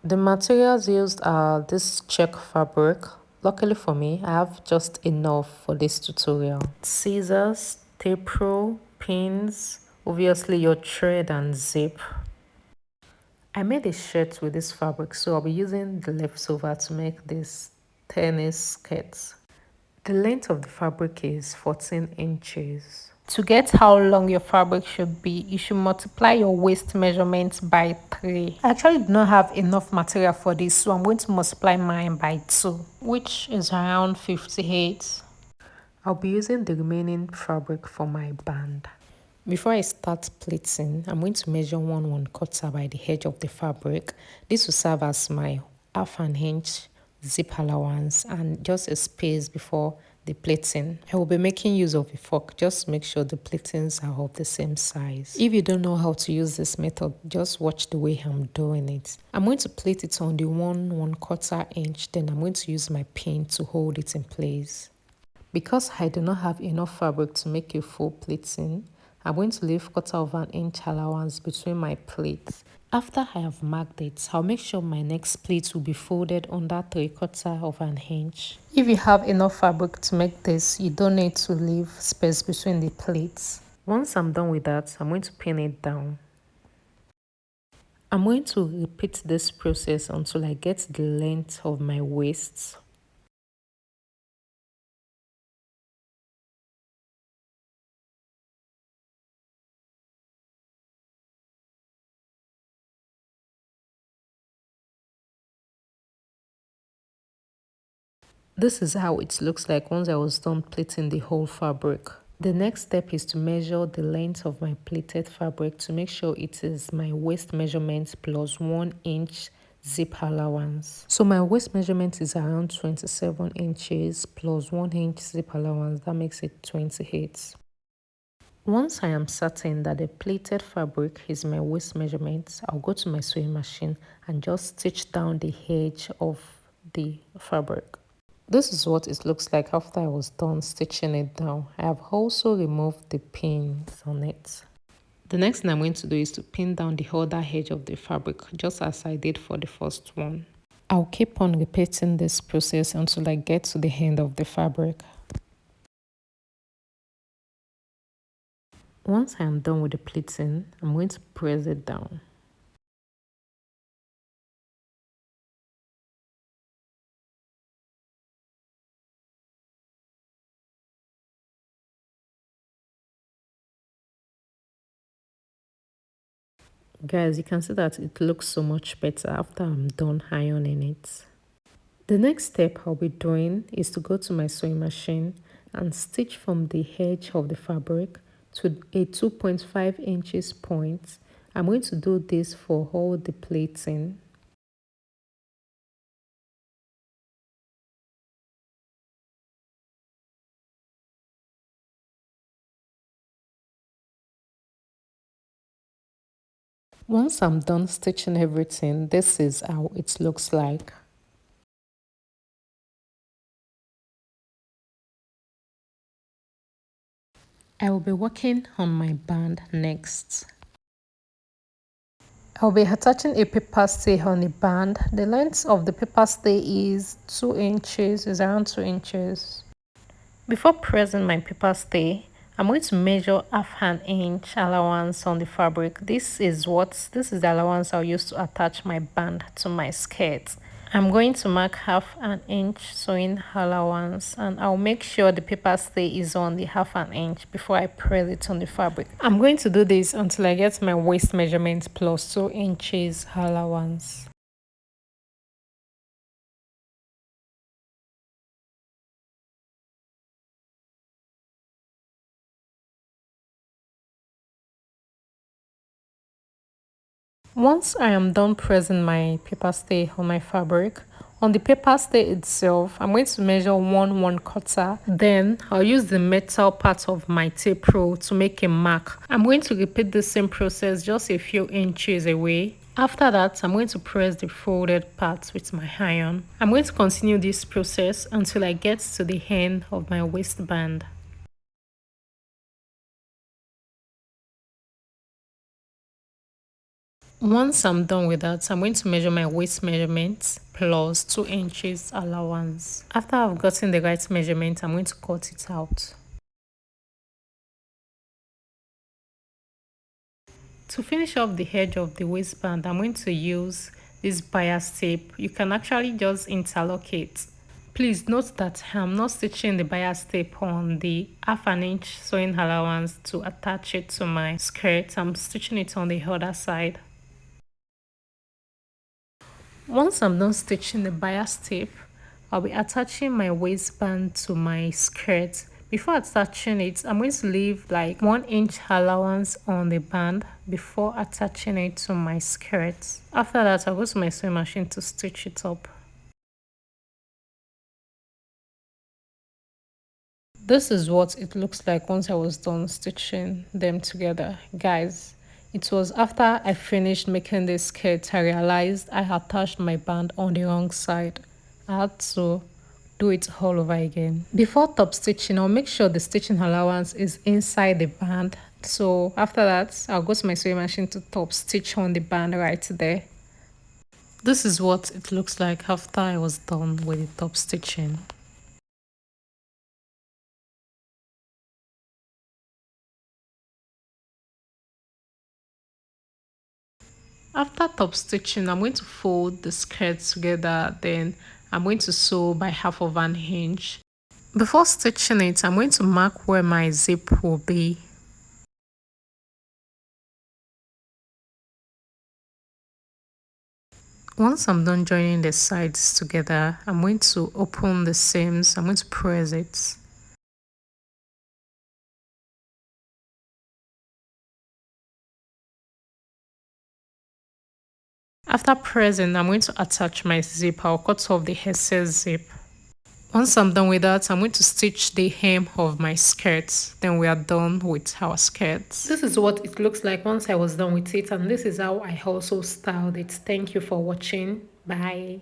The materials used are this check fabric. Luckily for me, I have just enough for this tutorial. Scissors, tape roll, pins, obviously your thread and zip. I made a shirt with this fabric, so I'll be using the leftover to make this tennis skirt. The length of the fabric is 14 inches. To get how long your fabric should be, you should multiply your waist measurement by 3. I actually do not have enough material for this, so I'm going to multiply mine by 2, which is around 58. I'll be using the remaining fabric for my band. Before I start pleating, I'm going to measure 1/1/4 by the edge of the fabric. This will serve as my half an inch zip allowance and just a space before the pleating. I will be making use of a fork. Just make sure the pleatings are of the same size. If you don't know how to use this method, just watch the way I'm doing it. I'm going to plait it on the 1/1/4 inch, then I'm going to use my pin to hold it in place. Because I do not have enough fabric to make a full pleating, I'm going to leave 1/4 inch allowance between my pleats. After I have marked it, I'll make sure my next pleat will be folded under 3/4 inch. If you have enough fabric to make this, you don't need to leave space between the pleats. Once I'm done with that, I'm going to pin it down. I'm going to repeat this process until I get the length of my waist. This is how it looks like once I was done pleating the whole fabric. The next step is to measure the length of my pleated fabric to make sure it is my waist measurement plus 1 inch zip allowance. So my waist measurement is around 27 inches plus 1 inch zip allowance. That makes it 28. Once I am certain that the pleated fabric is my waist measurement, I'll go to my sewing machine and just stitch down the edge of the fabric. This is what it looks like after I was done stitching it down. I have also removed the pins on it. The next thing I'm going to do is to pin down the other edge of the fabric, just as I did for the first one. I'll keep on repeating this process until I get to the end of the fabric. Once I am done with the pleating, I'm going to press it down. Guys, you can see that it looks so much better after I'm done ironing it. The next step I'll be doing is to go to my sewing machine and stitch from the edge of the fabric to a 2.5 inches point. I'm going to do this for all the pleating. Once I'm done stitching everything, this is how it looks like. I will be working on my band next. I'll be attaching a paper stay on the band. The length of the paper stay is 2 inches, is around 2 inches. Before pressing my paper stay, I'm going to measure half an inch allowance on the fabric. This is the allowance I'll use to attach my band to my skirt. I'm going to mark half an inch sewing allowance and I'll make sure the paper stay is on the half an inch before I press it on the fabric. I'm going to do this until I get my waist measurement plus 2 inches allowance. Once I am done pressing my paper stay on my fabric, on the paper stay itself, I'm going to measure 1/1/4. Then I'll use the metal part of my tape roll to make a mark. I'm going to repeat the same process just a few inches away. After that, I'm going to press the folded part with my iron. I'm going to continue this process until I get to the end of my waistband. Once I'm done with that, I'm going to measure my waist measurement plus 2 inches allowance. After I've gotten the right measurement, I'm going to cut it out. To finish up the edge of the waistband, I'm going to use this bias tape. You can actually just interlock it. Please note that I'm not stitching the bias tape on the 1/2 inch sewing allowance to attach it to my skirt. I'm stitching it on the other side. Once I'm done stitching the bias tape, I'll be attaching my waistband to my skirt. Before attaching it, I'm going to leave like 1 inch allowance on the band before attaching it to my skirt. After that, I'll go to my sewing machine to stitch it up. This is what it looks like once I was done stitching them together. Guys, it was after I finished making this skirt I realized I attached my band on the wrong side. I had to do it all over again. Before top stitching, I'll make sure the stitching allowance is inside the band. So after that, I'll go to my sewing machine to top stitch on the band right there. This is what it looks like after I was done with the top stitching. After top stitching, I'm going to fold the skirt together, then I'm going to sew by 1/2 inch. Before stitching it, I'm going to mark where my zip will be. Once I'm done joining the sides together, I'm going to open the seams. I'm going to press it. After pressing, I'm going to attach my zip. I'll cut off the excess zip. Once I'm done with that, I'm going to stitch the hem of my skirt. Then we are done with our skirts. This is what it looks like once I was done with it, and this is how I also styled it. Thank you for watching. Bye.